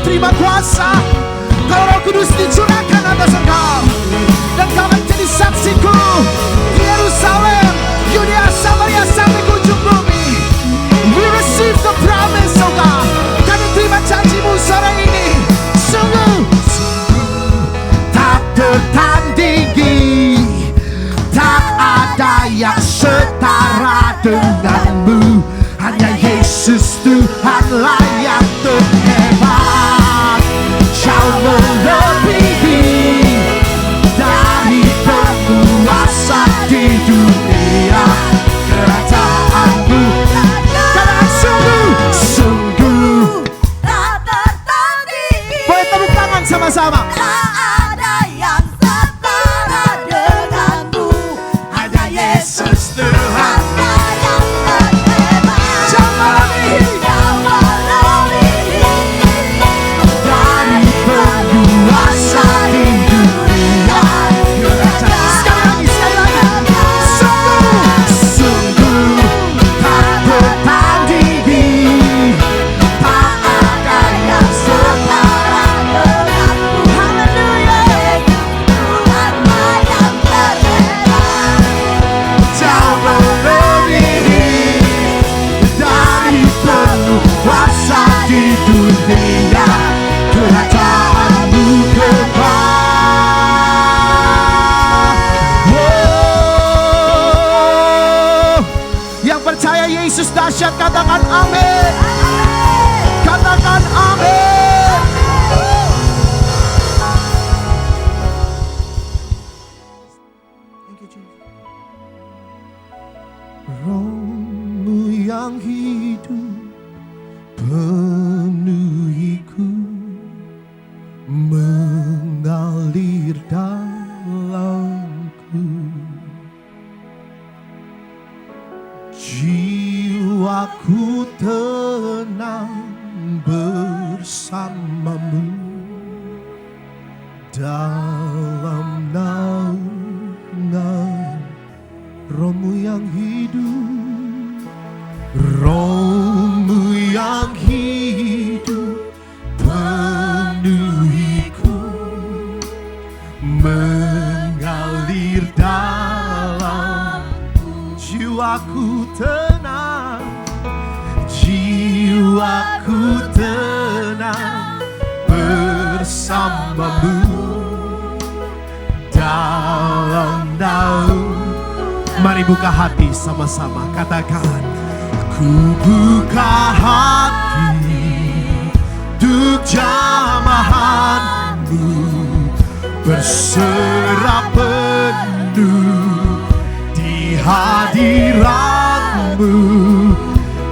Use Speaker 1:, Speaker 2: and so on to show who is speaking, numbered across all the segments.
Speaker 1: terima kuasa. Kalau Roh Kudus dicurahkan atas engkau, dan kau akan jadi saksiku di Yerusalem, Yudea, Samaria, sampai ke ujung bumi. We receive the promise, oh God. Kami terima janjimu sore ini. Sungguh tak tertandingi, tak ada yang setara denganmu. Hanya Yesus Tuhanlah yang terhebat, jauh melebihi dari penguasa di dunia. Kerajaanmu karena sungguh
Speaker 2: tak tertandingi.
Speaker 1: boleh tepuk tangan sama-sama.
Speaker 2: Tak ada yang setara denganmu. Hanya Yesus Tuhan yang terhebat,
Speaker 1: Jauh melebihi dari penguasa di dunia. Sekali lagi, sungguh tak tertandingi, tak ada yang setara denganmu. Haleluya.
Speaker 2: Tuhanlah yang terhebat,
Speaker 1: Jauh melebihi dari penguasa di dunia. Kerajaanmu kekal. Oh, yang percaya Yesus dahsyat katakan amin. Katakan amin. Thank you, Jesus. Roh-Mu yang hidup penuhiku, mengalir dalamku. Jiwaku tenang bersamamu dalam naungan Roh-Mu yang hidup. Roh-Mu yang hidup penuhiku, mengalir dalamku. Jiwaku tenang, jiwaku tenang bersamamu dalam naungan. Mari buka hati sama-sama, katakan, ku buka hati untuk jamahanmu, berserah penuh di hadiratmu.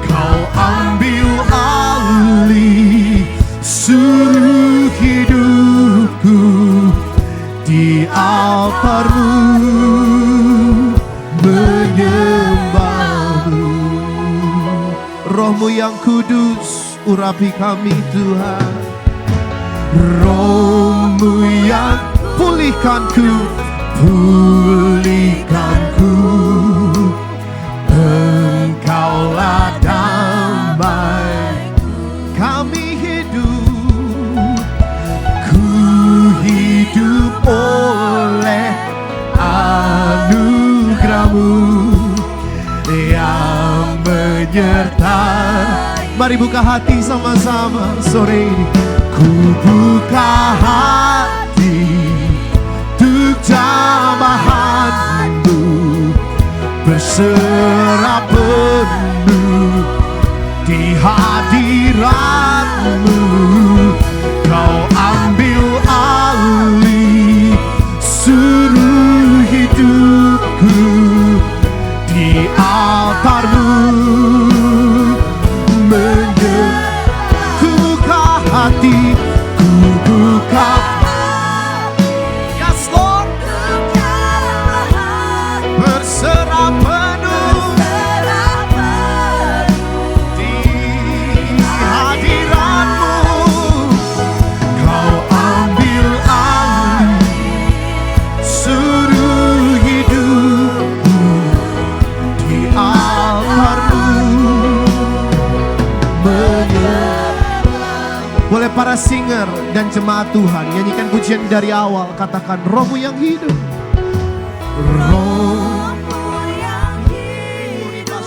Speaker 1: Kau ambil alih seluruh hidupku di altarmu, menyembahmu. Roh-Mu yang kudus urapi kami Tuhan. Roh-Mu yang pulihkanku, pulihkanku. Engkaulah damai kami hidup. Ku hidup oleh anugerah-Mu yang menyertai. Mari buka hati sama-sama sore ini. Ku buka hati untuk jamahanmu, berserah penuh di hadiratmu. Kau ambil alih seluruh hidupku di altarmu. Ku buka hati, ku buka. Yes Lord. Berserah penuh di hadiratmu. para singer dan jemaat Tuhan, nyanyikan pujian dari awal. Katakan, Rohmu yang hidup. Roh
Speaker 2: yang hidup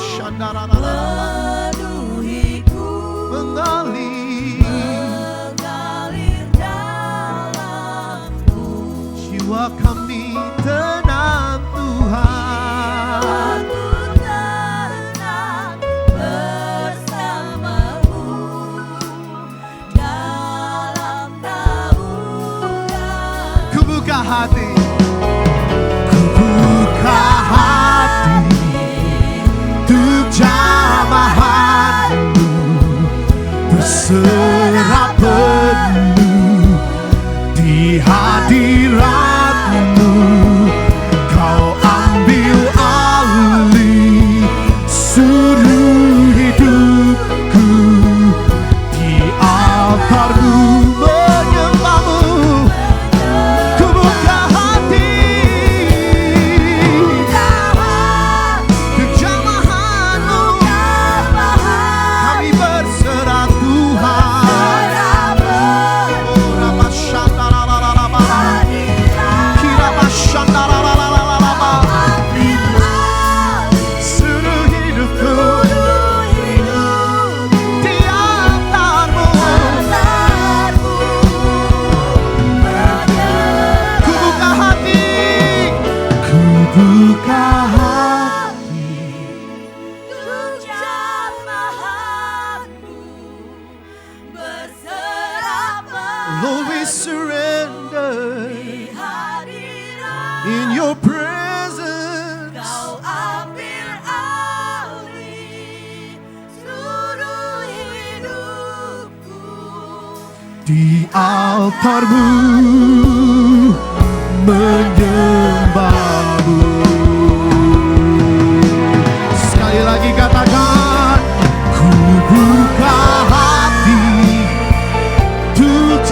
Speaker 2: penuhiku,
Speaker 1: mengalir
Speaker 2: dalamku.
Speaker 1: jiwa kami tenang Tuhan.
Speaker 2: Aku tenang bersamamu dalam naungan.
Speaker 1: Ku buka hati, ku buka hati untuk jamahan-Mu, berserah penuh di hadirat-Mu. Kau ambil alih seluruh hidupku, di altar-Mu menyembah-Mu. Ku buka hati untuk jamahan-Mu, kami berserah Tuhan. Oh, Ramashandarararaba, Kiramashandararararaba. Seluruh hidupku di altar-Mu. Ku buka hati, ku buka hati.
Speaker 2: Untuk jamahan-Mu berserah
Speaker 1: Lord, we surrender
Speaker 2: di hadirat.
Speaker 1: in your presence.
Speaker 2: Kau ambil alih seluruh hidupku.
Speaker 1: Di altar-Mu menyembah-Mu. Sekali lagi katakan, ku buka hati untuk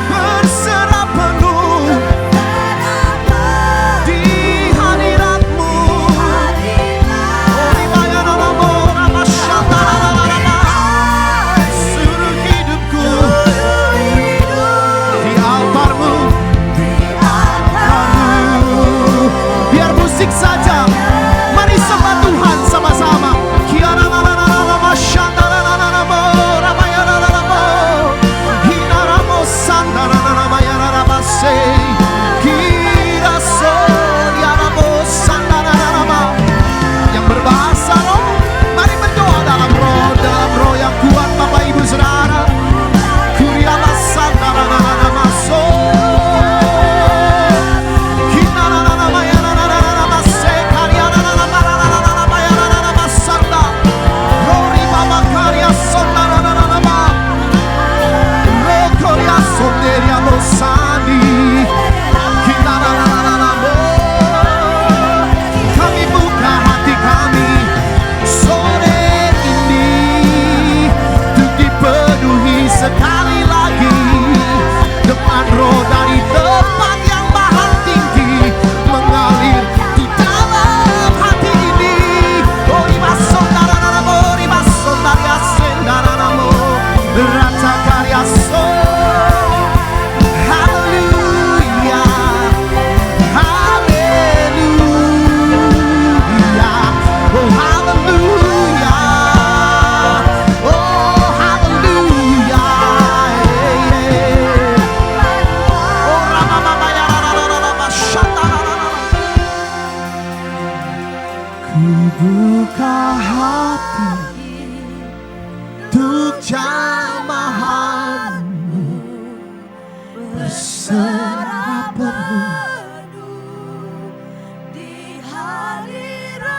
Speaker 1: berserah penuh di hadirat-Mu. Oh, ribayararabo, ramashandarararaba. Seluruh hidupku di altar-Mu, di altar-Mu. Biar musik saja, mari sembah Tuhan sama-sama. Kiarararararaba, shandararararabo, rabayarararabo. Hinaramo, sandarararaba, yararabase. Kirasoliarabo, sandarararaba. Yang berbahasa roh, mari berdoa dalam roh yang kuat, Bapak Ibu Saudara. Kuriaba, sandarararaba, so. Hinarararaba, yararararaba, se. Kariarararaba, yarararaba, sanda. Rori baba, karia, sondarararaba. Rokoria, sonderiamo, sandi. Hinarararaba. Kami buka hati kami sore ini untuk dipenuhi sekali lagi dengan roh dari tempat yang maha tinggi mengalir di dalam hati ini. Oh, ribason dararamo, ribason dariasen dararamo, rata karya so. Haleluya, haleluya, oh haleluya, oh haleluya, oh ramamama yararararaba, shandarararaba. Ku buka hati untuk jamahan-Mu, berserah penuh
Speaker 2: Di hadirat-Mu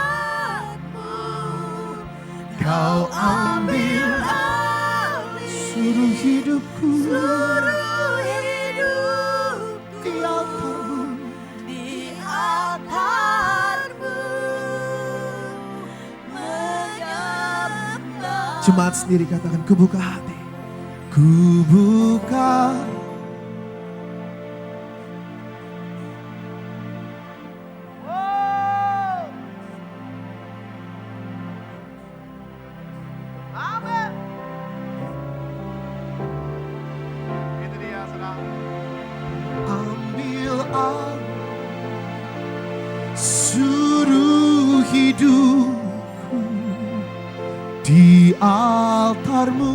Speaker 1: Kau ambil
Speaker 2: alih
Speaker 1: seluruh hidupku
Speaker 2: seluruh hidupku.
Speaker 1: di altar-Mu.
Speaker 2: Di altar-Mu menyembah.
Speaker 1: Jemaat sendiri katakan, ku buka hati, ku buka. di altarmu,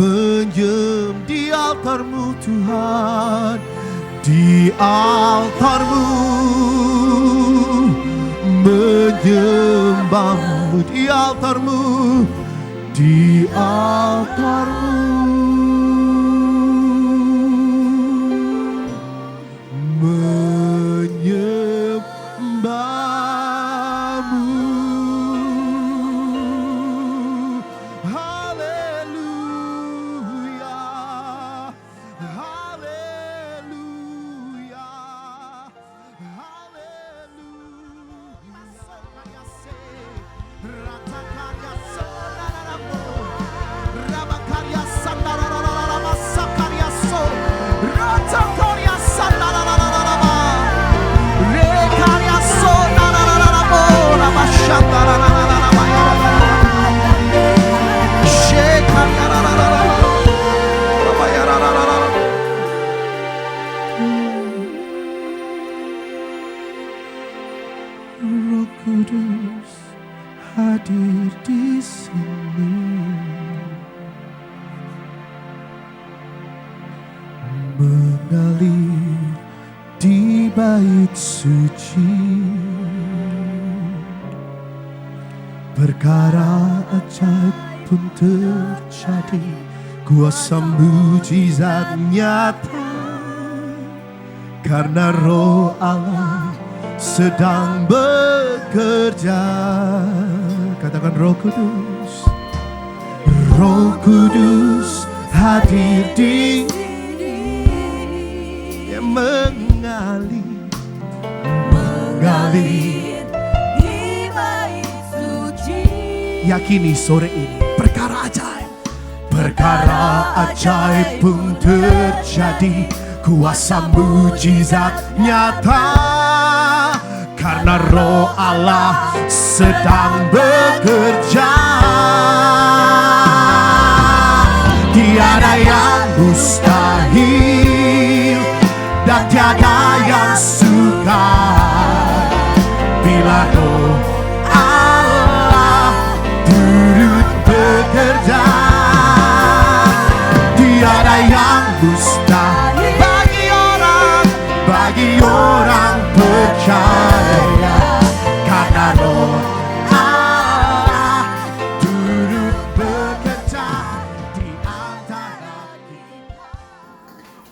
Speaker 1: menyembah di altarmu Tuhan, di altarmu, menyembahmu di altarmu, di altarmu, menyembahmu. Haleluya, haleluya, Roh Kudus hadir di sini, mengalir di bait suci. Perkara ajaib pun terjadi, kuasa mujizat nyata, karena Roh Allah sedang bekerja. Katakan Roh Kudus, Roh Kudus hadir di yang mengalir
Speaker 2: di bait suci.
Speaker 1: Yakini sore ini perkara ajaib pun terjadi, kuasa mujizat nyata, karena Roh Allah sedang bekerja. Tiada yang mustahil dan tiada yang sukar bila Roh Allah turut bekerja. Tiada yang mustahil bagi orang percaya, karena Roh Allah turut bekerja di antara kita.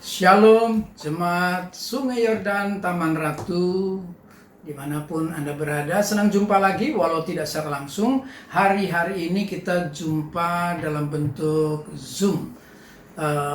Speaker 3: Shalom jemaat Sungai Yordan Taman Ratu, dimanapun Anda berada. Senang jumpa lagi walau tidak secara langsung. Hari-hari ini kita jumpa dalam bentuk Zoom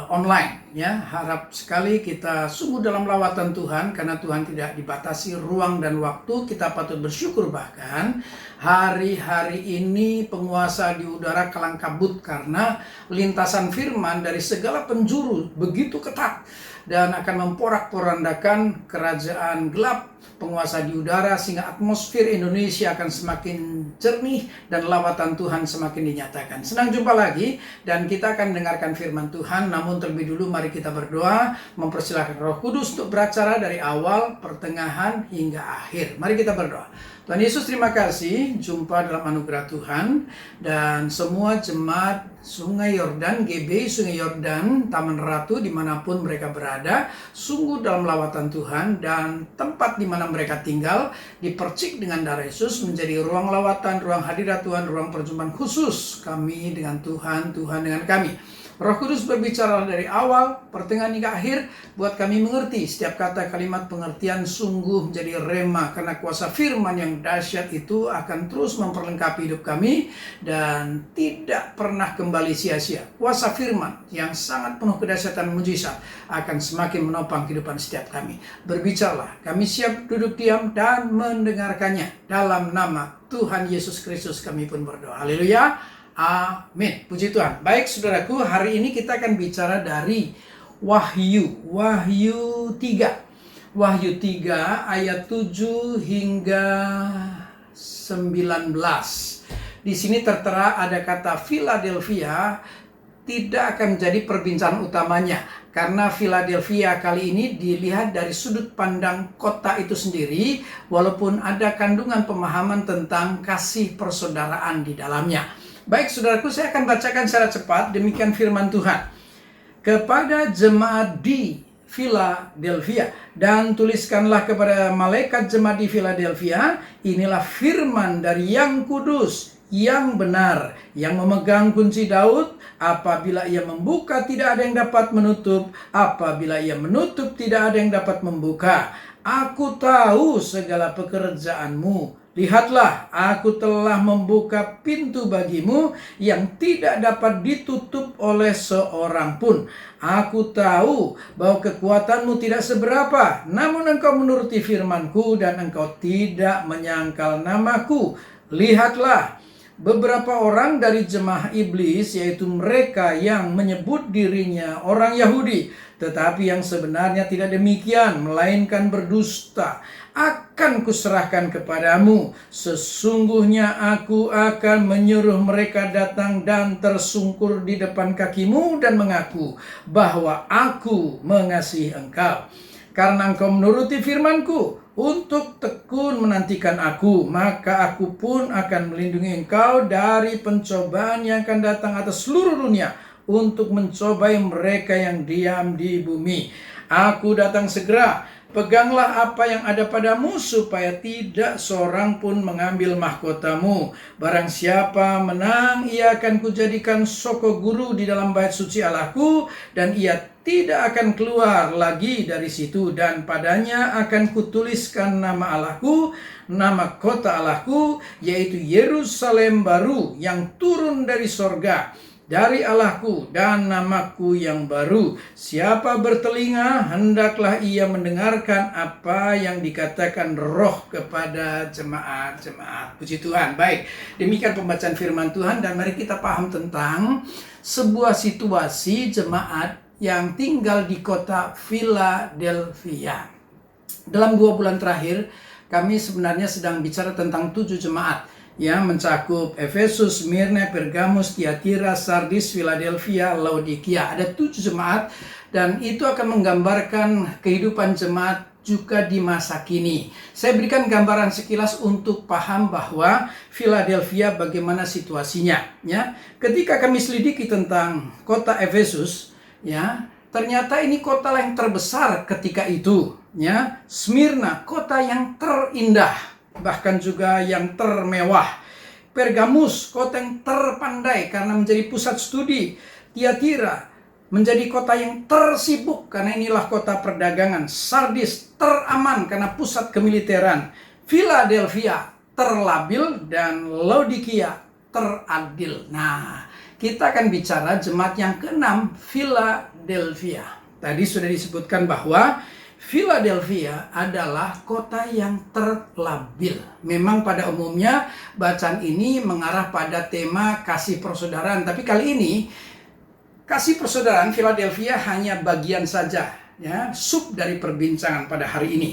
Speaker 3: online ya. Harap sekali kita sungguh dalam lawatan Tuhan, karena Tuhan tidak dibatasi ruang dan waktu. Kita patut bersyukur, bahkan hari-hari ini penguasa di udara kalang kabut karena lintasan firman dari segala penjuru begitu ketat dan akan memporak-porandakan kerajaan gelap penguasa di udara, sehingga atmosfer Indonesia akan semakin jernih dan lawatan Tuhan semakin dinyatakan. Senang jumpa lagi dan kita akan dengarkan firman Tuhan. Namun terlebih dulu mari kita berdoa, mempersilahkan Roh Kudus untuk beracara dari awal, pertengahan hingga akhir. Mari kita berdoa. Tuhan Yesus, terima kasih jumpa dalam anugerah Tuhan, dan semua jemaat Sungai Yordan, GB Sungai Yordan Taman Ratu dimanapun mereka berada, sungguh dalam lawatan Tuhan, dan tempat di mana mereka tinggal dipercik dengan darah Yesus menjadi ruang lawatan, ruang hadirat Tuhan, ruang perjumpaan khusus kami dengan Tuhan, Tuhan dengan kami. Roh Kudus berbicara dari awal, pertengahan hingga akhir, buat kami mengerti setiap kata kalimat pengertian sungguh menjadi rema, karena kuasa firman yang dahsyat itu akan terus memperlengkapi hidup kami dan tidak pernah kembali sia-sia. Kuasa firman yang sangat penuh kedahsyatan mujizat akan semakin menopang kehidupan setiap kami. Berbicaralah, kami siap duduk diam dan mendengarkannya. Dalam nama Tuhan Yesus Kristus kami pun berdoa. Haleluya. Amin. Puji Tuhan. Baik saudaraku, hari ini kita akan bicara dari Wahyu 3. Wahyu 3 ayat 7 hingga 19. Di sini tertera ada kata Philadelphia tidak akan menjadi perbincangan utamanya. karena Philadelphia kali ini dilihat dari sudut pandang kota itu sendiri, walaupun ada kandungan pemahaman tentang kasih persaudaraan di dalamnya. Baik saudaraku, saya akan bacakan secara cepat, demikian firman Tuhan. Kepada jemaat di Philadelphia, dan tuliskanlah kepada malaikat jemaat di Philadelphia, inilah firman dari yang kudus, yang benar, yang memegang kunci Daud. Apabila ia membuka, tidak ada yang dapat menutup. Apabila ia menutup, tidak ada yang dapat membuka. Aku tahu segala pekerjaanmu. Lihatlah, aku telah membuka pintu bagimu yang tidak dapat ditutup oleh seorang pun. Aku tahu bahwa kekuatanmu tidak seberapa, namun engkau menuruti firmanku dan engkau tidak menyangkal namaku. Lihatlah, beberapa orang dari jemaah iblis, yaitu mereka yang menyebut dirinya orang Yahudi, tetapi yang sebenarnya tidak demikian, melainkan berdusta, akan kuserahkan kepadamu. Sesungguhnya aku akan menyuruh mereka datang dan tersungkur di depan kakimu dan mengaku bahwa aku mengasihi engkau. Karena engkau menuruti firmanku untuk tekun menantikan aku, maka aku pun akan melindungi engkau dari pencobaan yang akan datang atas seluruh dunia untuk mencobai mereka yang diam di bumi. Aku datang segera. Peganglah apa yang ada padamu supaya tidak seorang pun mengambil mahkotamu. Barang siapa menang, ia akan kujadikan soko guru di dalam bait suci Allahku, dan ia tidak akan keluar lagi dari situ, dan padanya akan kutuliskan nama Allahku, nama kota Allahku, yaitu Yerusalem baru yang turun dari sorga dari Allahku, dan namaku yang baru. Siapa bertelinga, hendaklah ia mendengarkan apa yang dikatakan Roh kepada jemaat-jemaat. Puji Tuhan. Baik, demikian pembacaan firman Tuhan, dan mari kita paham tentang sebuah situasi jemaat yang tinggal di kota Philadelphia. Dalam 2 bulan terakhir, kami sebenarnya sedang bicara tentang 7 jemaat yang mencakup Efesus, Smyrna, Pergamus, Tiatira, Sardis, Philadelphia, Laodikia. Ada 7 jemaat, dan itu akan menggambarkan kehidupan jemaat juga di masa kini. Saya berikan gambaran sekilas untuk paham bahwa Philadelphia bagaimana situasinya. Ya, ketika kami selidiki tentang kota Efesus, ya, ternyata ini kota yang terbesar ketika itu. Ya, Smyrna, kota yang terindah, bahkan juga yang termewah. Pergamus, kota yang terpandai karena menjadi pusat studi. Tiatira menjadi kota yang tersibuk karena inilah kota perdagangan. Sardis teraman karena pusat kemiliteran. Philadelphia terlabil, dan Laodikia teradil. Nah, kita akan bicara jemaat yang ke-6, Philadelphia. Tadi sudah disebutkan bahwa Philadelphia adalah kota yang terlabil. Memang pada umumnya bacaan ini mengarah pada tema kasih persaudaraan, tapi kali ini kasih persaudaraan Philadelphia hanya bagian saja, ya, sub dari perbincangan pada hari ini.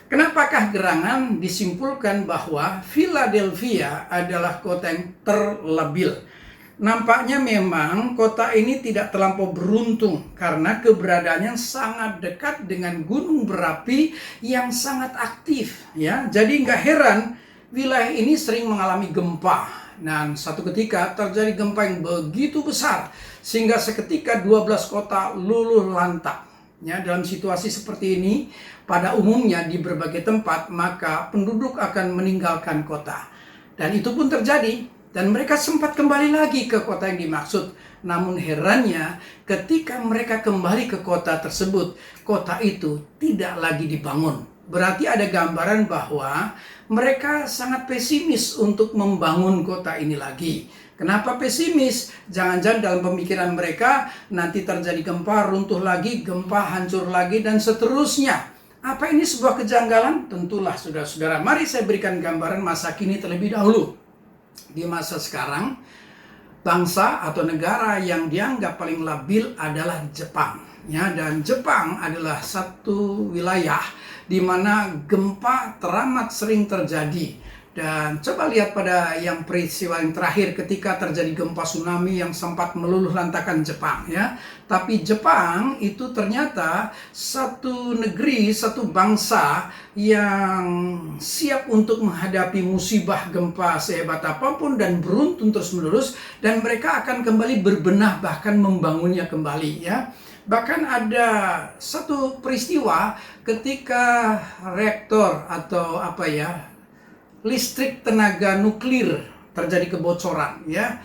Speaker 3: Kenapakah gerangan disimpulkan bahwa Philadelphia adalah kota yang terlabil? Nampaknya memang kota ini tidak terlampau beruntung karena keberadaannya sangat dekat dengan gunung berapi yang sangat aktif. Ya, jadi nggak heran wilayah ini sering mengalami gempa. Dan satu ketika terjadi gempa yang begitu besar sehingga seketika 12 kota luluh lantak. Ya, dalam situasi seperti ini, pada umumnya di berbagai tempat maka penduduk akan meninggalkan kota. Dan itu pun terjadi. Dan mereka sempat kembali lagi ke kota yang dimaksud. Namun herannya ketika mereka kembali ke kota tersebut, kota itu tidak lagi dibangun. Berarti ada gambaran bahwa mereka sangat pesimis untuk membangun kota ini lagi. Kenapa pesimis? Jangan-jangan dalam pemikiran mereka nanti terjadi gempa, runtuh lagi, gempa, hancur lagi, dan seterusnya. Apa ini sebuah kejanggalan? Tentulah saudara-saudara. Mari saya berikan gambaran masa kini terlebih dahulu. Di masa sekarang, bangsa atau negara yang dianggap paling labil adalah Jepang. Ya, dan Jepang adalah satu wilayah di mana gempa teramat sering terjadi. Dan coba lihat pada yang peristiwa yang terakhir ketika terjadi gempa tsunami yang sempat meluluh lantakan Jepang ya. Tapi Jepang itu ternyata satu negeri, satu bangsa yang siap untuk menghadapi musibah gempa sehebat apapun dan beruntun terus-menerus, dan mereka akan kembali berbenah bahkan membangunnya kembali ya. Bahkan ada satu peristiwa ketika reaktor atau listrik tenaga nuklir terjadi kebocoran ya,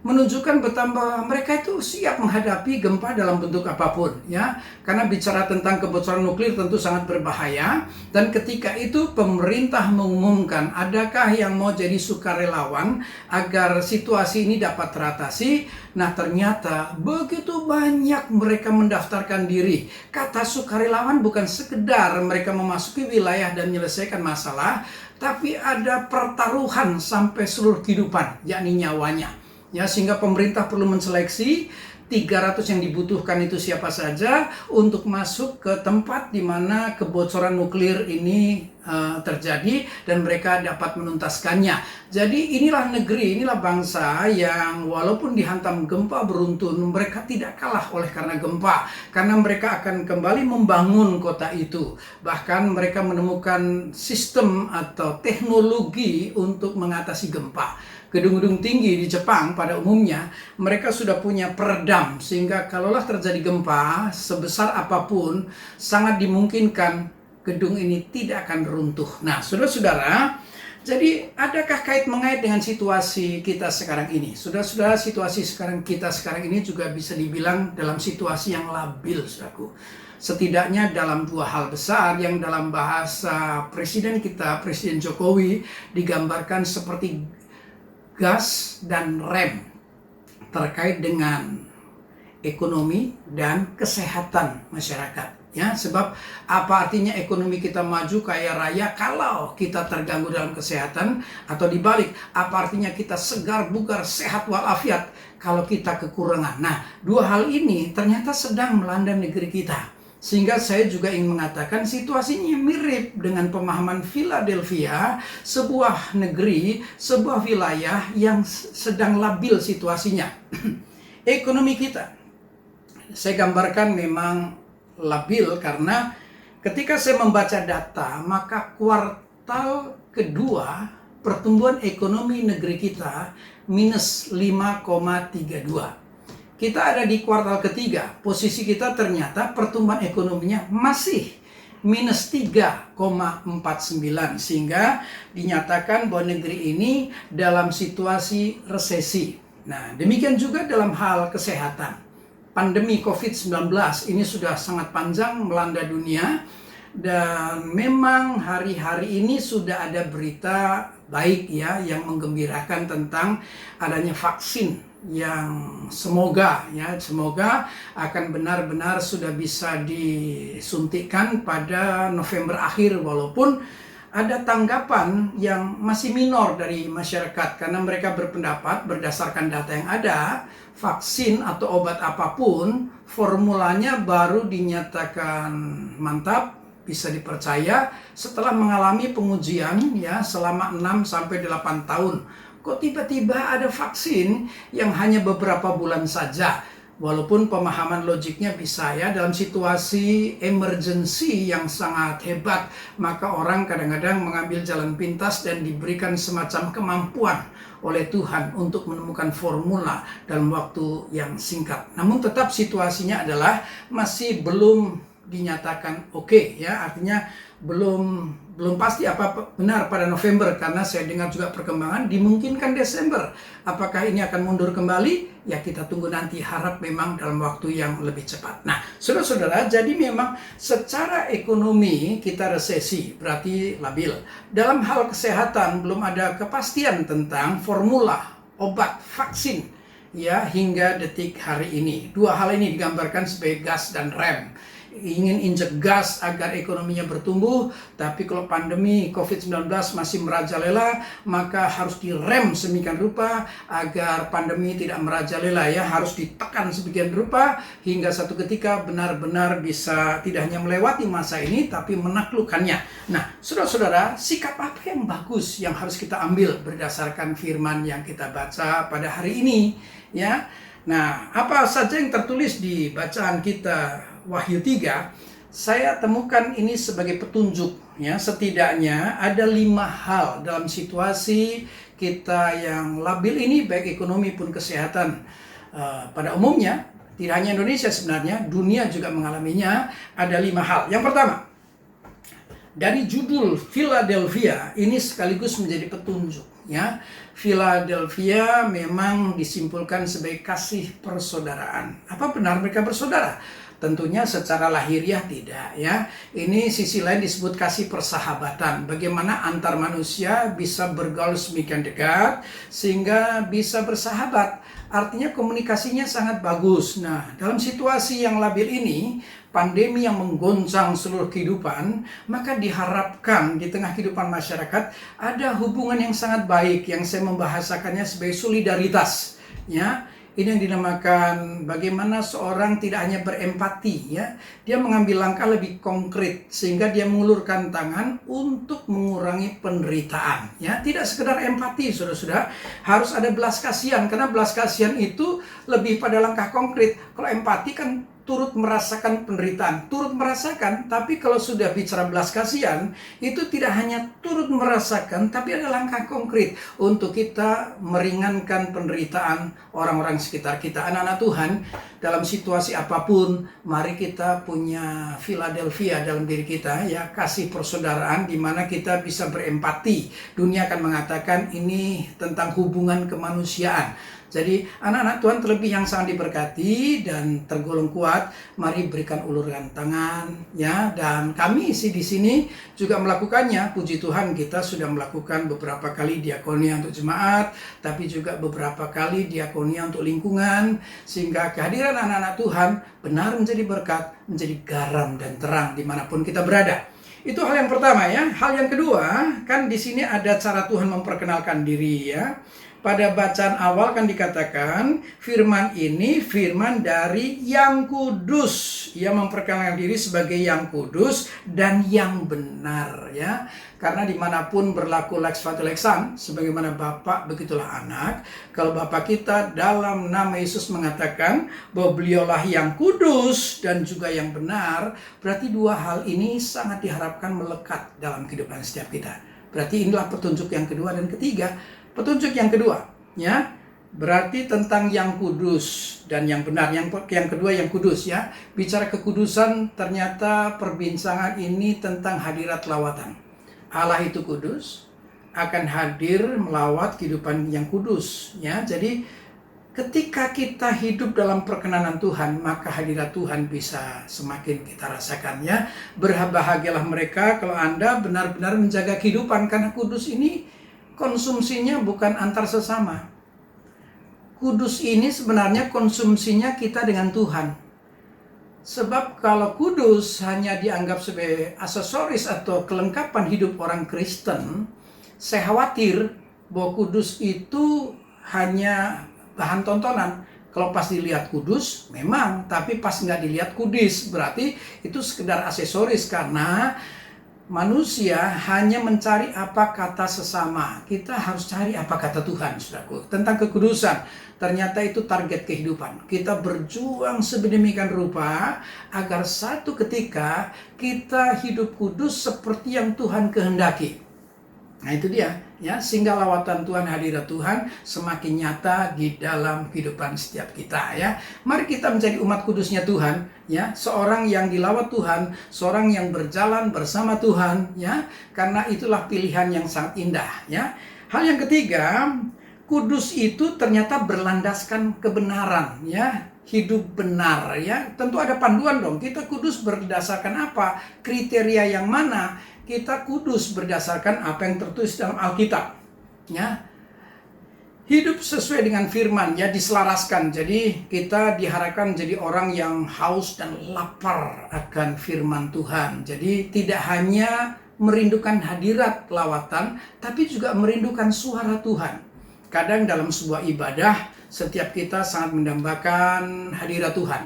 Speaker 3: menunjukkan betapa mereka itu siap menghadapi gempa dalam bentuk apapun ya. Karena bicara tentang kebocoran nuklir tentu sangat berbahaya, dan ketika itu pemerintah mengumumkan adakah yang mau jadi sukarelawan agar situasi ini dapat teratasi. Nah, ternyata begitu banyak mereka mendaftarkan diri. Kata sukarelawan bukan sekedar mereka memasuki wilayah dan menyelesaikan masalah, tapi ada pertaruhan sampai seluruh kehidupan, yakni nyawanya. Ya, sehingga pemerintah perlu menseleksi 300 yang dibutuhkan itu siapa saja untuk masuk ke tempat di mana kebocoran nuklir ini terjadi dan mereka dapat menuntaskannya. Jadi inilah negeri, inilah bangsa yang walaupun dihantam gempa beruntun, mereka tidak kalah oleh karena gempa. Karena mereka akan kembali membangun kota itu. Bahkan mereka menemukan sistem atau teknologi untuk mengatasi gempa. Gedung-gedung tinggi di Jepang pada umumnya mereka sudah punya peredam, sehingga kalaulah terjadi gempa sebesar apapun sangat dimungkinkan gedung ini tidak akan runtuh. Nah, saudara-saudara, jadi adakah kait-mengait dengan situasi kita sekarang ini? Saudara-saudara, situasi kita sekarang ini juga bisa dibilang dalam situasi yang labil, saudaraku. Setidaknya dalam dua hal besar yang dalam bahasa Presiden kita, Presiden Jokowi, digambarkan seperti gas dan rem terkait dengan ekonomi dan kesehatan masyarakat. Ya, sebab apa artinya ekonomi kita maju kaya raya kalau kita terganggu dalam kesehatan, atau dibalik, apa artinya kita segar bugar sehat walafiat kalau kita kekurangan. Nah, dua hal ini ternyata sedang melanda negeri kita. Sehingga saya juga ingin mengatakan situasinya mirip dengan pemahaman Philadelphia, sebuah negeri, sebuah wilayah yang sedang labil situasinya. Ekonomi kita, saya gambarkan memang labil karena ketika saya membaca data, maka kuartal kedua pertumbuhan ekonomi negeri kita minus 5,32. Kita ada di kuartal ketiga, posisi kita ternyata pertumbuhan ekonominya masih minus 3,49, sehingga dinyatakan bahwa negeri ini dalam situasi resesi. Nah, demikian juga dalam hal kesehatan. Pandemi COVID-19 ini sudah sangat panjang melanda dunia, dan memang hari-hari ini sudah ada berita baik ya yang menggembirakan tentang adanya vaksin yang semoga akan benar-benar sudah bisa disuntikkan pada November akhir, walaupun ada tanggapan yang masih minor dari masyarakat karena mereka berpendapat berdasarkan data yang ada, vaksin atau obat apapun formulanya baru dinyatakan mantap, bisa dipercaya setelah mengalami pengujian ya selama 6 sampai 8 tahun. Kok tiba-tiba ada vaksin yang hanya beberapa bulan saja? Walaupun pemahaman logiknya bisa ya, dalam situasi emergency yang sangat hebat, maka orang kadang-kadang mengambil jalan pintas dan diberikan semacam kemampuan oleh Tuhan untuk menemukan formula dalam waktu yang singkat. Namun tetap situasinya adalah masih belum dinyatakan oke ya, artinya belum pasti apa benar pada November, karena saya dengar juga perkembangan dimungkinkan Desember. Apakah ini akan mundur kembali? Ya kita tunggu nanti, harap memang dalam waktu yang lebih cepat. Nah, saudara-saudara, jadi memang secara ekonomi kita resesi, berarti labil. Dalam hal kesehatan belum ada kepastian tentang formula obat vaksin ya hingga detik hari ini. Dua hal ini digambarkan sebagai gas dan rem. ingin injek gas agar ekonominya bertumbuh, tapi kalau pandemi COVID-19 masih merajalela, maka harus direm sedemikian rupa agar pandemi tidak merajalela ya, harus ditekan sedemikian rupa hingga satu ketika benar-benar bisa tidak hanya melewati masa ini tapi menaklukkannya. Nah, saudara-saudara, sikap apa yang bagus yang harus kita ambil berdasarkan firman yang kita baca pada hari ini ya? Nah, apa saja yang tertulis di bacaan kita Wahyu 3, saya temukan ini sebagai petunjuk ya. Setidaknya ada 5 hal dalam situasi kita yang labil ini, baik ekonomi pun kesehatan. Pada umumnya, tidak hanya Indonesia sebenarnya, dunia juga mengalaminya. Ada 5 hal. Yang pertama, dari judul Philadelphia ini sekaligus menjadi petunjuk ya. Philadelphia memang disimpulkan sebagai kasih persaudaraan. Apa benar mereka bersaudara? Tentunya secara lahiriah tidak ya. Ini sisi lain disebut kasih persahabatan. Bagaimana antar manusia bisa bergaul sedemikian dekat sehingga bisa bersahabat. Artinya komunikasinya sangat bagus. Nah, dalam situasi yang labil ini, pandemi yang menggoncang seluruh kehidupan, maka diharapkan di tengah kehidupan masyarakat ada hubungan yang sangat baik yang saya membahasakannya sebagai solidaritas ya. Ini yang dinamakan bagaimana seorang tidak hanya berempati ya, dia mengambil langkah lebih konkret sehingga dia mengulurkan tangan untuk mengurangi penderitaan ya. Tidak sekedar empati, saudara-saudara, harus ada belas kasihan, karena belas kasihan itu lebih pada langkah konkret. Kalau empati kan turut merasakan penderitaan, turut merasakan, tapi kalau sudah bicara belas kasihan, itu tidak hanya turut merasakan, tapi ada langkah konkret untuk kita meringankan penderitaan orang-orang sekitar kita. Anak-anak Tuhan, dalam situasi apapun, mari kita punya Philadelphia dalam diri kita, ya, kasih persaudaraan di mana kita bisa berempati. Dunia akan mengatakan ini tentang hubungan kemanusiaan. Jadi anak-anak Tuhan terlebih yang sangat diberkati dan tergolong kuat, mari berikan uluran tangan ya. Dan kami di sini juga melakukannya. Puji Tuhan, kita sudah melakukan beberapa kali diakonia untuk jemaat, tapi juga beberapa kali diakonia untuk lingkungan, sehingga kehadiran anak-anak Tuhan benar menjadi berkat, menjadi garam dan terang dimanapun kita berada. Itu hal yang pertama ya. Hal yang kedua, kan di sini ada cara Tuhan memperkenalkan diri ya. Pada bacaan awal kan dikatakan firman ini firman dari yang kudus. Ia memperkenalkan diri sebagai yang kudus dan yang benar ya. Karena dimanapun berlaku lex fatu lexan, sebagaimana Bapak begitulah anak. Kalau Bapak kita dalam nama Yesus mengatakan bahwa beliaulah yang kudus dan juga yang benar, berarti dua hal ini sangat diharapkan melekat dalam kehidupan setiap kita. Berarti inilah petunjuk yang kedua dan ketiga. Petunjuk yang kedua, ya, berarti tentang yang kudus dan yang benar. Yang kedua yang kudus, ya. Bicara kekudusan, ternyata perbincangan ini tentang hadirat lawatan. Allah itu kudus, akan hadir melawat kehidupan yang kudus, ya. Jadi ketika kita hidup dalam perkenanan Tuhan, maka hadirat Tuhan bisa semakin kita rasakan, ya. Berbahagialah mereka kalau Anda benar-benar menjaga kehidupan, karena kudus ini konsumsinya bukan antar sesama. Kudus ini sebenarnya konsumsinya kita dengan Tuhan. Sebab kalau kudus hanya dianggap sebagai aksesoris atau kelengkapan hidup orang Kristen, saya khawatir bahwa kudus itu hanya bahan tontonan. Kalau pas dilihat kudus, memang, tapi pas nggak dilihat kudis, berarti itu sekedar aksesoris, karena manusia hanya mencari apa kata sesama. Kita harus cari apa kata Tuhan, saudaraku. Tentang kekudusan, ternyata itu target kehidupan. Kita berjuang sedemikian rupa agar satu ketika kita hidup kudus seperti yang Tuhan kehendaki. Nah itu dia, ya, sehingga lawatan Tuhan, hadirat Tuhan semakin nyata di dalam kehidupan setiap kita, ya. Mari kita menjadi umat kudusnya Tuhan, ya, seorang yang dilawat Tuhan, seorang yang berjalan bersama Tuhan, ya, karena itulah pilihan yang sangat indah, ya. Hal yang ketiga, kudus itu ternyata berlandaskan kebenaran, ya. Hidup benar, ya. Tentu ada panduan dong. Kita kudus berdasarkan apa? Kriteria yang mana? Kita kudus berdasarkan apa yang tertulis dalam Alkitab, ya. hidup sesuai dengan firman, ya, diselaraskan. Jadi kita diharapkan menjadi orang yang haus dan lapar akan firman Tuhan. Jadi tidak hanya merindukan hadirat lawatan, tapi juga merindukan suara Tuhan. Kadang dalam sebuah ibadah, setiap kita sangat mendambakan hadirat Tuhan,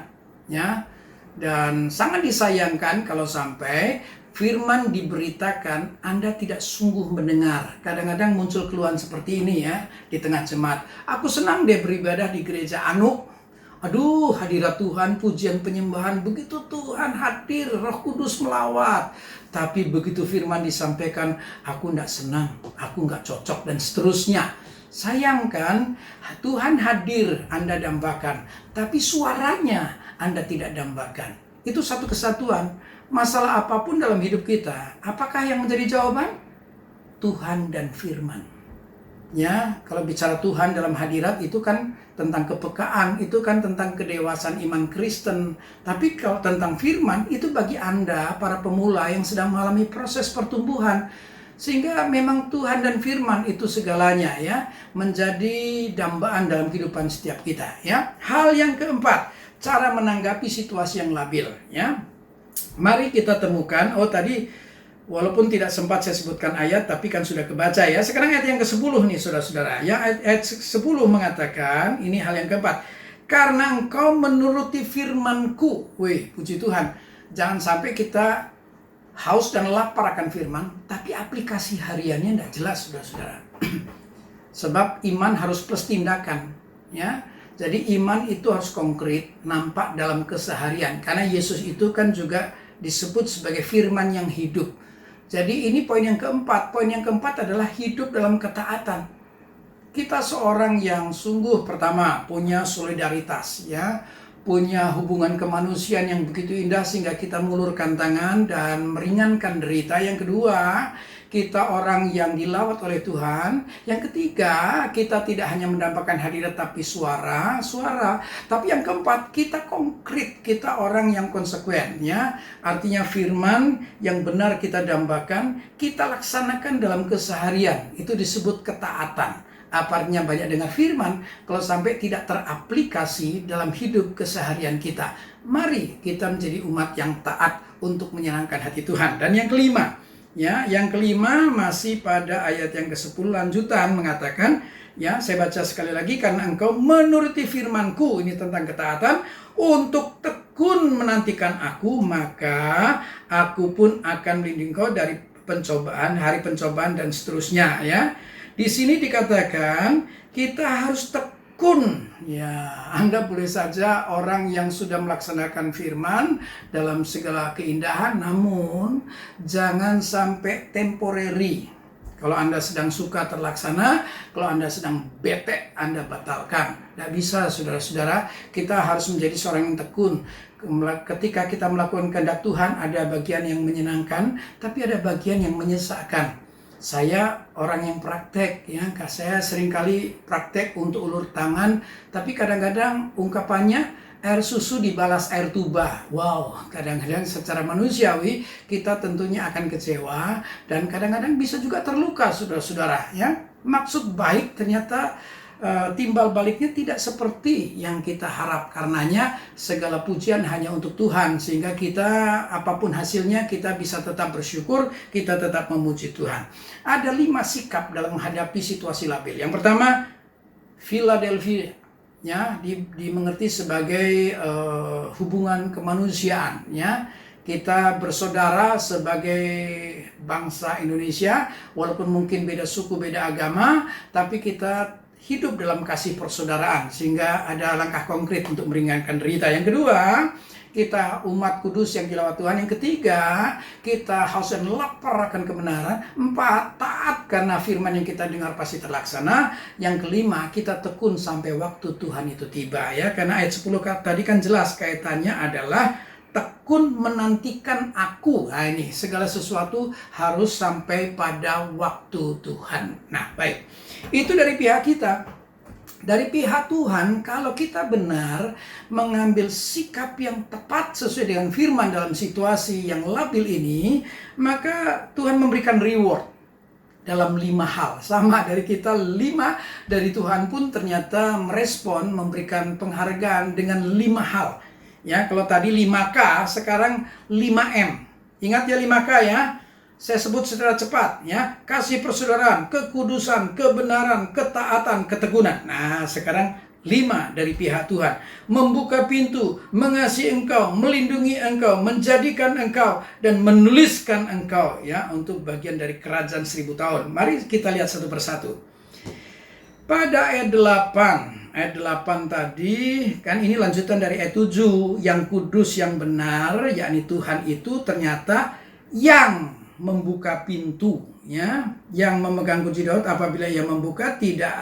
Speaker 3: ya. Dan sangat disayangkan kalau sampai firman diberitakan, Anda tidak sungguh mendengar. Kadang-kadang muncul keluhan seperti ini, ya, di tengah jemaat. Aku senang deh beribadah di gereja Anu. Aduh, hadirat Tuhan, pujian penyembahan, begitu Tuhan hadir, Roh Kudus melawat. Tapi begitu firman disampaikan, aku tidak senang, aku nggak cocok, dan seterusnya. Sayangkan, Tuhan hadir, Anda dambakan, tapi suaranya Anda tidak dambakan. Itu satu kesatuan. Masalah apapun dalam hidup kita, apakah yang menjadi jawaban? Tuhan dan firman. Ya, kalau bicara Tuhan dalam hadirat itu kan tentang kepekaan, itu kan tentang kedewasaan iman Kristen. Tapi kalau tentang firman, itu bagi Anda, para pemula yang sedang mengalami proses pertumbuhan. Sehingga memang Tuhan dan firman itu segalanya, ya, menjadi dambaan dalam kehidupan setiap kita, ya. Hal yang keempat, cara menanggapi situasi yang labil, ya. Mari kita temukan, tadi walaupun tidak sempat saya sebutkan ayat, tapi kan sudah kebaca, ya. Sekarang ayat yang ke-10 nih, saudara-saudara. Yang ayat 10 mengatakan, ini hal yang keempat. Karena engkau menuruti firman-Ku. Wih, puji Tuhan. Jangan sampai kita haus dan lapar akan firman, tapi aplikasi hariannya tidak jelas, saudara-saudara. Sebab iman harus plus tindakan, ya. Jadi iman itu harus konkret, nampak dalam keseharian. Karena Yesus itu kan juga disebut sebagai firman yang hidup. Jadi ini poin yang keempat. Poin yang keempat adalah hidup dalam ketaatan. Kita seorang yang sungguh pertama punya solidaritas, ya. Punya hubungan kemanusiaan yang begitu indah sehingga kita mengulurkan tangan dan meringankan derita. Yang kedua, kita orang yang dilawat oleh Tuhan. Yang ketiga, kita tidak hanya mendambakan hadirat tapi suara. Tapi yang keempat, kita konkret, kita orang yang konsekuen, ya. Artinya firman yang benar kita dambakan, kita laksanakan dalam keseharian. Itu disebut ketaatan. Artinya banyak dengar firman, kalau sampai tidak teraplikasi dalam hidup keseharian kita. Mari kita menjadi umat yang taat untuk menyenangkan hati Tuhan. Dan yang kelima, ya, yang kelima masih pada ayat yang ke-10 lanjutan mengatakan, ya, saya baca sekali lagi, karena engkau menuruti firman-Ku, ini tentang ketaatan, untuk tekun menantikan aku, maka aku pun akan melindungi engkau dari pencobaan, hari pencobaan dan seterusnya, ya. Di sini dikatakan kita harus tekun. Ya, Anda boleh saja orang yang sudah melaksanakan firman dalam segala keindahan, namun jangan sampai temporary. Kalau Anda sedang suka terlaksana, kalau Anda sedang bete, Anda batalkan. Tidak bisa, saudara-saudara. Kita harus menjadi seorang yang tekun. Ketika kita melakukan kehendak Tuhan, ada bagian yang menyenangkan, tapi ada bagian yang menyesakkan. Saya orang yang praktek, ya. Saya seringkali praktek untuk ulur tangan, tapi kadang-kadang ungkapannya air susu dibalas air tuba. Wow, kadang-kadang secara manusiawi kita tentunya akan kecewa dan kadang-kadang bisa juga terluka, saudara-saudara, ya. Maksud baik ternyata timbal baliknya tidak seperti yang kita harap. Karenanya segala pujian hanya untuk Tuhan, sehingga kita apapun hasilnya kita bisa tetap bersyukur, kita tetap memuji Tuhan. Ada 5 sikap dalam menghadapi situasi labil. Yang pertama, Philadelphia, ya, dimengerti sebagai hubungan kemanusiaan, ya. Kita bersaudara sebagai bangsa Indonesia, walaupun mungkin beda suku, beda agama, tapi kita hidup dalam kasih persaudaraan, sehingga ada langkah konkret untuk meringankan derita. Yang kedua, kita umat kudus yang dilawat Tuhan. Yang ketiga, kita haus dan lapar akan kebenaran. 4, taat karena firman yang kita dengar pasti terlaksana. Yang kelima, kita tekun sampai waktu Tuhan itu tiba, ya. Karena ayat 10 tadi kan jelas kaitannya adalah tekun menantikan aku. Nah, ini segala sesuatu harus sampai pada waktu Tuhan. Nah, baik. Itu dari pihak kita. Dari pihak Tuhan, kalau kita benar mengambil sikap yang tepat sesuai dengan firman dalam situasi yang labil ini, maka Tuhan memberikan reward. dalam 5 hal. Sama dari kita 5, dari Tuhan pun ternyata merespon, memberikan penghargaan dengan 5 hal. Ya, kalau tadi 5K, sekarang 5M. Ingat ya 5K ya. Saya sebut secara cepat ya. Kasih persaudaraan, kekudusan, kebenaran, ketaatan, ketekunan. Nah, sekarang 5 dari pihak Tuhan. Membuka pintu, mengasihi engkau, melindungi engkau, menjadikan engkau, dan menuliskan engkau ya untuk bagian dari kerajaan 1000 tahun. Mari kita lihat satu persatu. Pada ayat 8 tadi, kan ini lanjutan dari ayat 7, yang kudus, yang benar, yakni Tuhan itu ternyata yang membuka pintu, ya, yang memegang kunci Daud. Apabila ia membuka, tidak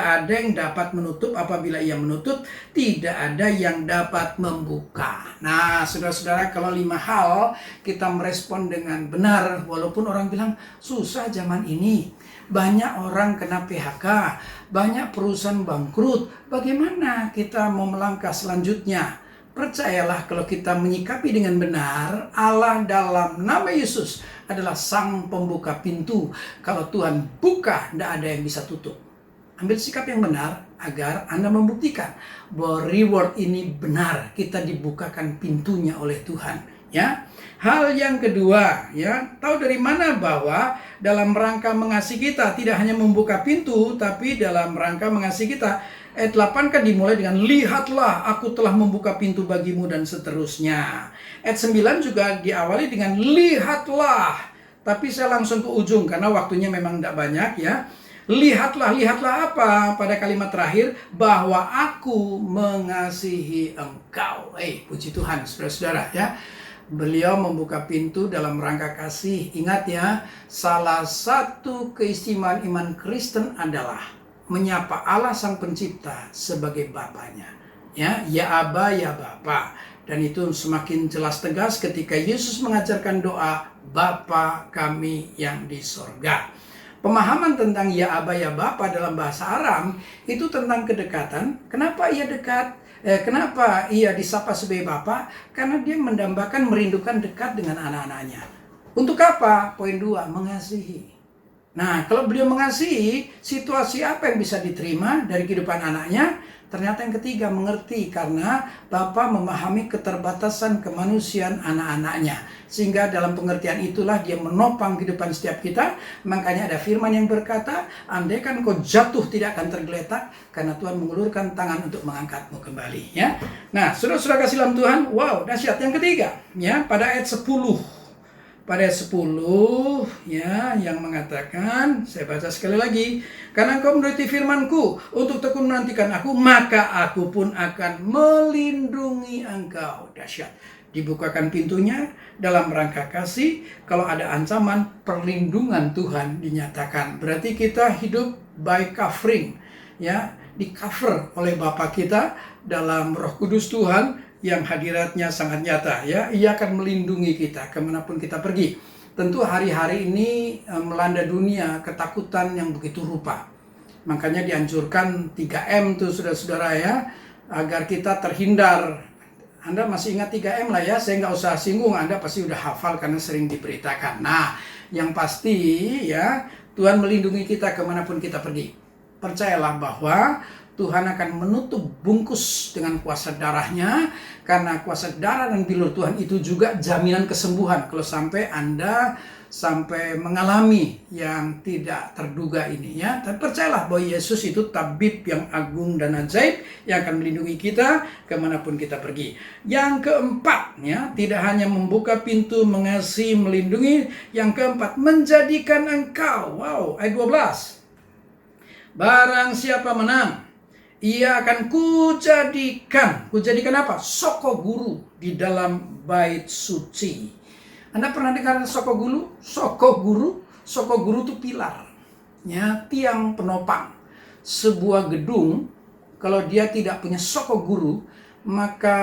Speaker 3: ada yang dapat menutup. Apabila ia menutup, tidak ada yang dapat membuka. Nah, saudara-saudara, kalau 5 hal kita merespon dengan benar, walaupun orang bilang susah zaman ini, banyak orang kena PHK, banyak perusahaan bangkrut, bagaimana kita mau melangkah selanjutnya? Percayalah, kalau kita menyikapi dengan benar, Allah dalam nama Yesus adalah sang pembuka pintu. Kalau Tuhan buka, tidak ada yang bisa tutup. Ambil sikap yang benar agar Anda membuktikan bahwa reward ini benar, kita dibukakan pintunya oleh Tuhan, ya. Hal yang kedua, ya, tahu dari mana bahwa dalam rangka mengasihi kita tidak hanya membuka pintu, tapi dalam rangka mengasihi kita. Ayat 8 kan dimulai dengan lihatlah aku telah membuka pintu bagimu dan seterusnya. Ayat 9 juga diawali dengan lihatlah. Tapi saya langsung ke ujung karena waktunya memang tidak banyak, ya. Lihatlah apa pada kalimat terakhir? Bahwa aku mengasihi engkau. Puji Tuhan, saudara-saudara, ya. Beliau membuka pintu dalam rangka kasih. Ingat ya, salah satu keistimewaan iman Kristen adalah menyapa Allah Sang Pencipta sebagai Bapaknya. Ya Aba, ya Bapa. Dan itu semakin jelas tegas ketika Yesus mengajarkan doa, Bapa kami yang di sorga. Pemahaman tentang ya Aba, ya Bapa dalam bahasa Aram itu tentang kedekatan. Kenapa ia dekat? Kenapa ia disapa sebagai Bapa? Karena dia mendambakan merindukan dekat dengan anak-anaknya. Untuk apa? Poin 2, mengasihi. Nah, kalau beliau mengasihi, situasi apa yang bisa diterima dari kehidupan anaknya? Ternyata yang ketiga, mengerti, karena Bapa memahami keterbatasan kemanusiaan anak-anaknya. Sehingga dalam pengertian itulah dia menopang kehidupan setiap kita. Makanya ada firman yang berkata, andaikan kau jatuh tidak akan tergeletak, karena Tuhan mengulurkan tangan untuk mengangkatmu kembali. Ya. Nah, saudara-saudara kasih dalam Tuhan, wow, dahsyat. Yang ketiga, ya, pada ayat 10. Pada ayat 10, ya, yang mengatakan, saya baca sekali lagi, karena engkau menuruti firmanku untuk tekun menantikan aku, maka aku pun akan melindungi engkau. Dahsyat. Dibukakan pintunya dalam rangka kasih. Kalau ada ancaman, perlindungan Tuhan dinyatakan. Berarti kita hidup by covering, ya, di cover oleh Bapa kita dalam Roh Kudus Tuhan yang hadiratnya sangat nyata, ya. Ia akan melindungi kita kemanapun kita pergi. Tentu hari-hari ini melanda dunia ketakutan yang begitu rupa. Makanya dianjurkan 3M tuh, saudara-saudara, ya, agar kita terhindar. Anda masih ingat 3M lah, ya. Saya nggak usah singgung, Anda pasti udah hafal karena sering diberitakan. Nah, yang pasti, ya, Tuhan melindungi kita kemanapun kita pergi. Percayalah bahwa Tuhan akan menutup bungkus dengan kuasa darahnya, karena kuasa darah dan bilur Tuhan itu juga jaminan kesembuhan kalau sampai Anda mengalami yang tidak terduga ini, ya. Tapi percayalah bahwa Yesus itu tabib yang agung dan ajaib yang akan melindungi kita kemanapun kita pergi. Yang keempat, ya, tidak hanya membuka pintu, mengasihi, melindungi. Yang keempat, menjadikan engkau. Wow, ayat 12. Barang siapa menang, ia akan kujadikan apa? Soko guru di dalam bait suci. Anda pernah dengar soko guru? Soko guru itu pilar, ya, tiang penopang. Sebuah gedung, kalau dia tidak punya soko guru, maka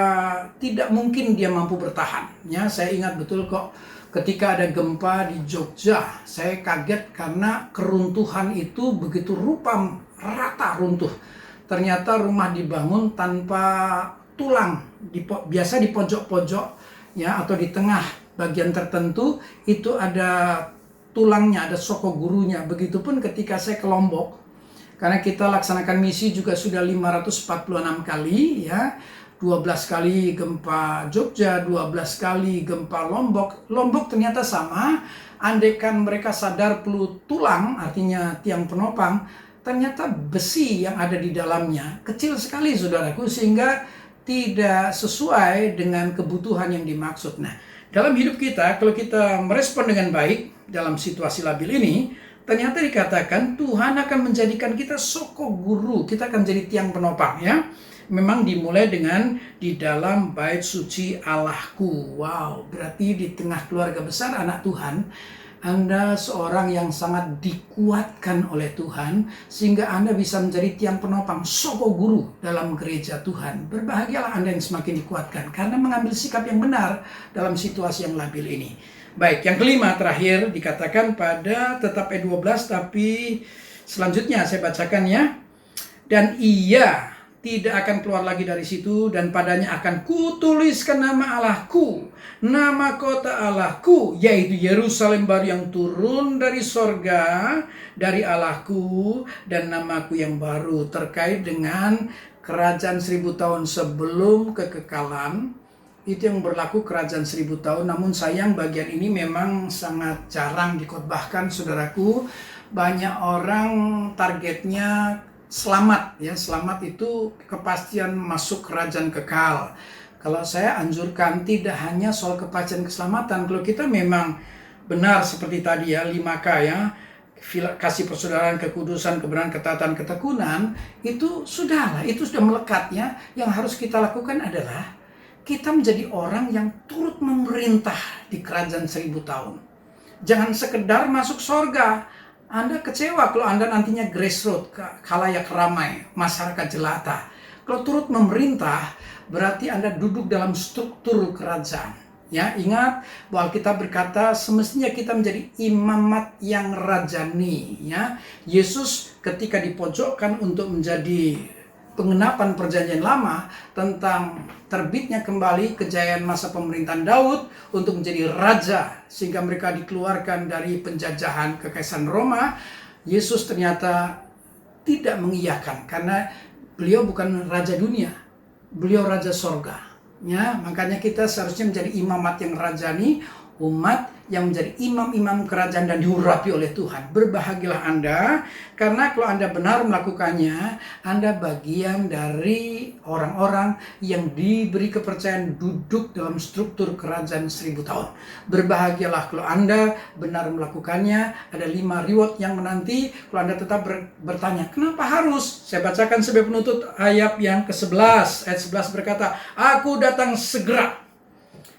Speaker 3: tidak mungkin dia mampu bertahan. Ya, saya ingat betul kok ketika ada gempa di Jogja, saya kaget karena keruntuhan itu begitu rupa, rata runtuh. Ternyata rumah dibangun tanpa tulang, biasa di pojok-pojok, ya, atau di tengah bagian tertentu itu ada tulangnya, ada soko gurunya. Begitupun ketika saya ke Lombok, karena kita laksanakan misi juga sudah 546 kali ya. 12 kali gempa Jogja, 12 kali gempa Lombok. Lombok ternyata sama, andaikan mereka sadar perlu tulang, artinya tiang penopang, ternyata besi yang ada di dalamnya kecil sekali saudaraku, sehingga tidak sesuai dengan kebutuhan yang dimaksud. Nah, dalam hidup kita, kalau kita merespon dengan baik dalam situasi labil ini, ternyata dikatakan Tuhan akan menjadikan kita soko guru, kita akan jadi tiang penopang ya. Memang dimulai dengan di dalam bait suci Allahku. Wow, berarti di tengah keluarga besar anak Tuhan, Anda seorang yang sangat dikuatkan oleh Tuhan, sehingga Anda bisa menjadi tiang penopang, soko guru dalam gereja Tuhan. Berbahagialah Anda yang semakin dikuatkan, karena mengambil sikap yang benar dalam situasi yang labil ini. Baik, yang kelima terakhir dikatakan pada tetap ayat 12, tapi selanjutnya saya bacakan ya. Dan ia tidak akan keluar lagi dari situ, dan padanya akan kutuliskan nama Allahku, nama kota Allahku, yaitu Yerusalem baru yang turun dari sorga, dari Allahku, dan namaku yang baru. Terkait dengan kerajaan 1000 tahun sebelum kekekalan, itu yang berlaku kerajaan 1000 tahun. Namun sayang bagian ini memang sangat jarang dikhotbahkan saudaraku. Banyak orang targetnya selamat ya, selamat itu kepastian masuk kerajaan kekal. Kalau saya anjurkan tidak hanya soal kepastian keselamatan. Kalau kita memang benar seperti tadi ya, 5K ya, kasih persaudaraan, kekudusan, kebenaran, ketaatan, ketekunan, itu sudahlah, itu sudah melekat ya. Yang harus kita lakukan adalah kita menjadi orang yang turut memerintah di kerajaan 1000 tahun. Jangan sekedar masuk sorga. Anda kecewa kalau Anda nantinya grassroots, khalayak ramai, masyarakat jelata. Kalau turut memerintah, berarti Anda duduk dalam struktur kerajaan. Ya, ingat bahwa kita berkata semestinya kita menjadi imamat yang rajani. Ya, Yesus ketika dipojokkan untuk menjadi pengenapan perjanjian lama tentang terbitnya kembali kejayaan masa pemerintahan Daud untuk menjadi raja sehingga mereka dikeluarkan dari penjajahan kekaisaran Roma, Yesus ternyata tidak mengiyakan karena beliau bukan raja dunia, beliau raja sorga. Ya, makanya kita seharusnya menjadi imamat yang rajani, umat yang menjadi imam-imam kerajaan dan diurapi oleh Tuhan. Berbahagialah Anda, karena kalau Anda benar melakukannya, Anda bagian dari orang-orang yang diberi kepercayaan duduk dalam struktur kerajaan 1000 tahun. Berbahagialah kalau Anda benar melakukannya. Ada 5 reward yang menanti kalau Anda tetap bertanya, kenapa harus? Saya bacakan sebagai penutup ayat yang ke-11. Ayat 11 berkata, aku datang segera.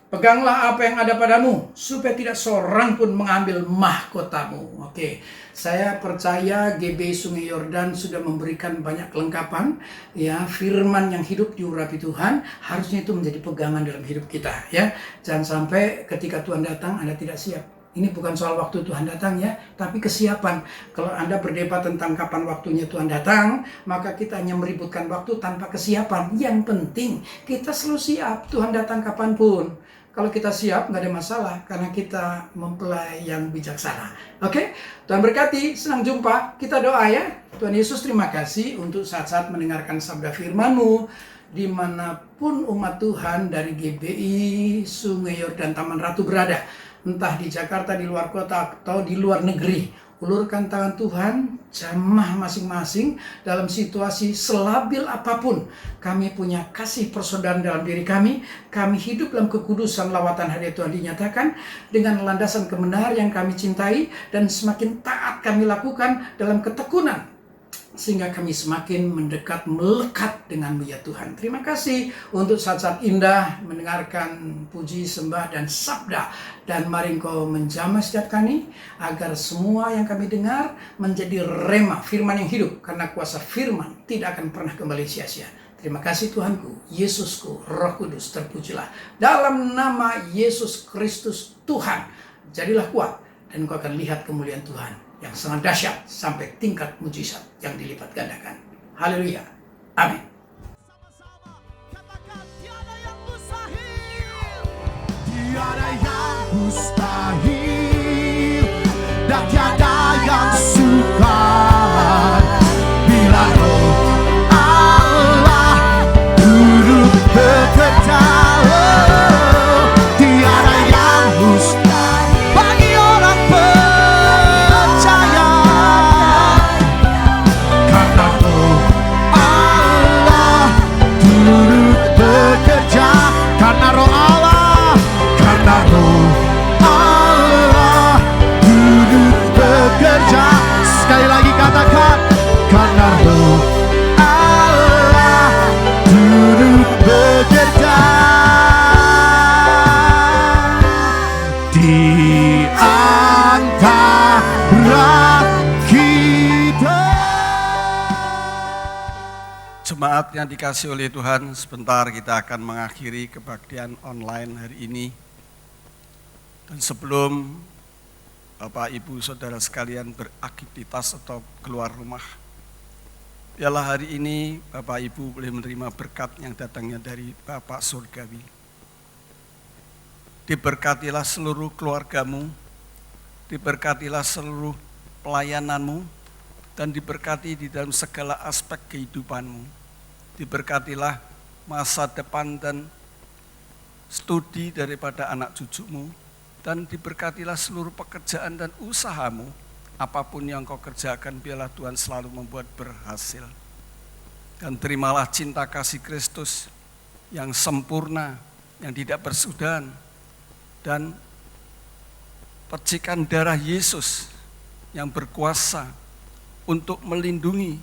Speaker 3: Peganglah apa yang ada padamu, supaya tidak seorang pun mengambil mahkotamu. Oke, saya percaya GB Sungai Yordan sudah memberikan banyak kelengkapan. Ya, firman yang hidup diurapi Tuhan, harusnya itu menjadi pegangan dalam hidup kita. Ya, jangan sampai ketika Tuhan datang, Anda tidak siap. Ini bukan soal waktu Tuhan datang ya, tapi kesiapan. Kalau Anda berdebat tentang kapan waktunya Tuhan datang, maka kita hanya meributkan waktu tanpa kesiapan. Yang penting, kita selalu siap. Tuhan datang kapanpun. Kalau kita siap, nggak ada masalah, karena kita mempelai yang bijaksana. Oke? Tuhan berkati, senang jumpa. Kita doa ya. Tuhan Yesus, terima kasih untuk saat-saat mendengarkan sabda firman-Mu. Dimanapun umat Tuhan dari GBI, Sungai Yordan, Taman Ratu berada. Entah di Jakarta, di luar kota, atau di luar negeri. Ulurkan tangan Tuhan, jamah masing-masing dalam situasi selabil apapun. Kami punya kasih persaudaraan dalam diri kami. Kami hidup dalam kekudusan lawatan hadirat Tuhan dinyatakan dengan landasan kebenaran yang kami cintai. Dan semakin taat kami lakukan dalam ketekunan, sehingga kami semakin mendekat, melekat dengan-Mu ya Tuhan. Terima kasih untuk saat-saat indah mendengarkan puji, sembah, dan sabda. Dan mari Engkau menjamah setiap kami, agar semua yang kami dengar menjadi rema, firman yang hidup. Karena kuasa firman tidak akan pernah kembali sia-sia. Terima kasih Tuhanku, Yesusku, Roh Kudus, terpujilah. Dalam nama Yesus Kristus Tuhan, jadilah kuat, dan Engkau akan lihat kemuliaan Tuhan yang sangat dahsyat sampai tingkat mujizat yang dilipat gandakan. Haleluya. Amin.
Speaker 1: Sama-sama katakan tiada yang mustahil. Tiada yang mustahil sudah tiada yang sukar bila Roh Allah turut bekerja. Tiada yang mustahil bagi orang percaya, karena Roh Allah turut bekerja. Karena Roh Allah, karena Roh Allah turut bekerja. Sekali lagi katakan, karena Roh Allah turut bekerja di antara kita.
Speaker 4: Jemaat yang dikasihi oleh Tuhan, sebentar kita akan mengakhiri kebaktian online hari ini. Dan sebelum Bapak, Ibu, Saudara sekalian beraktivitas atau keluar rumah, biarlah hari ini Bapak, Ibu boleh menerima berkat yang datangnya dari Bapa Surgawi. Diberkatilah seluruh keluargamu, diberkatilah seluruh pelayananmu, dan diberkati di dalam segala aspek kehidupanmu. Diberkatilah masa depan dan studi daripada anak cucumu, dan diberkatilah seluruh pekerjaan dan usahamu. Apapun yang kau kerjakan, biarlah Tuhan selalu membuat berhasil. Dan terimalah cinta kasih Kristus yang sempurna, yang tidak bersudahan, dan percikan darah Yesus yang berkuasa untuk melindungi,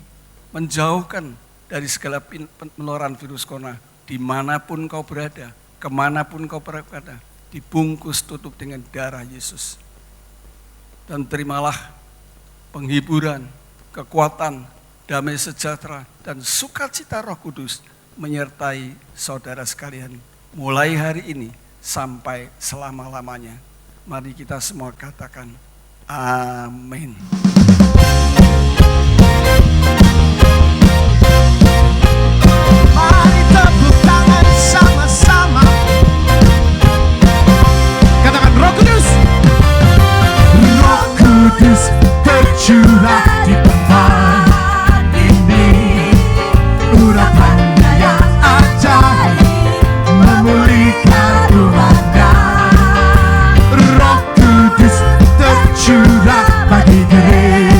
Speaker 4: menjauhkan dari segala penularan virus corona. Dimanapun kau berada, kemanapun kau berada, dibungkus tutup dengan darah Yesus. Dan terimalah penghiburan, kekuatan, damai sejahtera, dan sukacita Roh Kudus menyertai saudara sekalian mulai hari ini sampai selama-lamanya. Mari kita semua katakan amin.
Speaker 1: Mari tepuk tangan sama-sama. Katakan Roh Kudus. Roh Kudus tercurah di tempat ini. Urapannya yang ajaib memulihkan rumahnya. Roh Kudus tercurah bagi gereja.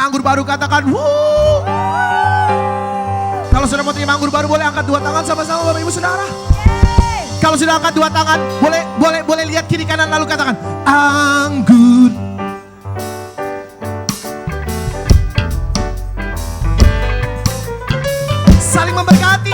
Speaker 1: terima anggur baru katakan wuh. Kalau sudah mau terima anggur baru boleh angkat dua tangan sama-sama Bapak Ibu Saudara. Kalau sudah angkat dua tangan boleh lihat kiri kanan lalu katakan anggur. Saling memberkati.